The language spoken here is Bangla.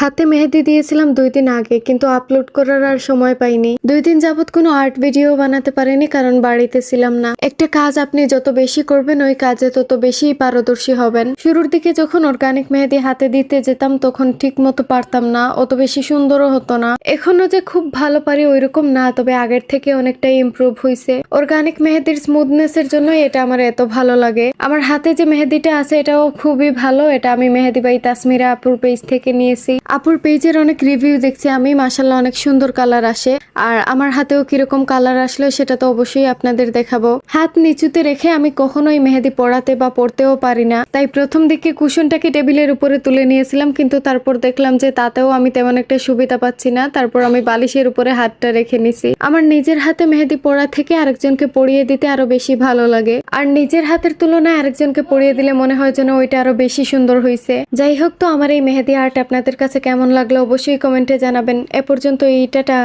হাতে মেহেদি দিয়েছিলাম 2 দিন আগে, কিন্তু আপলোড করার আর সময় পাইনি। 2 দিন যাবত কোনো আর্ট ভিডিও বানাতে পারিনি, কারণ বাড়িতে ছিলাম না। একটা কাজ আপনি যত বেশি করবেন ওই কাজে তত বেশি পারদর্শী হবেন। শুরুর দিকে যখন অর্গানিক মেহেদি হাতে দিতে যেতাম তখন ঠিক মতো পারতাম না, অত বেশি সুন্দরও হতো না। এখনো যে খুব ভালো পারি ওইরকম না, তবে আগের থেকে অনেকটাই ইমপ্রুভ হয়েছে। অর্গানিক মেহেদির স্মুথনেস এর জন্য এটা আমার এত ভালো লাগে। আমার হাতে যে মেহেদিটা আছে এটাও খুবই ভালো। এটা আমি মেহেদি বাই তাসমিরা আপুর পেজ থেকে নিয়েছি। আপুর পেজের অনেক রিভিউ দেখছি আমি, মাশাআল্লাহ অনেক সুন্দর কালার আসে। আর আমার হাতেও কিরকম কালার আসলো সেটা তো অবশ্যই আপনাদের দেখাবো। হাত নিচুতে রেখে আমি কখনোই মেহেদি পড়াতে বা পড়তেও পারি না, তাই প্রথম দিকে কুশনটাকে টেবিলের উপরে তুলে নিয়েছিলাম, কিন্তু তারপর দেখলাম যে তাতেও আমি তেমন একটা সুবিধা পাচ্ছি না। তারপর আমি বালিশের উপরে হাতটা রেখে নিছি। আমার নিজের হাতে মেহেদি পড়া থেকে আরেকজনকে পড়িয়ে দিতে আরো বেশি ভালো লাগে, আর নিজের হাতের তুলনায় আরেকজনকে পড়িয়ে দিলে মনে হয় যেন ওইটা আরো বেশি সুন্দর হয়েছে। যাই হোক, তো আমার এই মেহেদি আর্ট আপনাদের কাছে কেমন লাগলো অবশ্যই কমেন্টে জানাবেন। এ পর্যন্ত টাটা।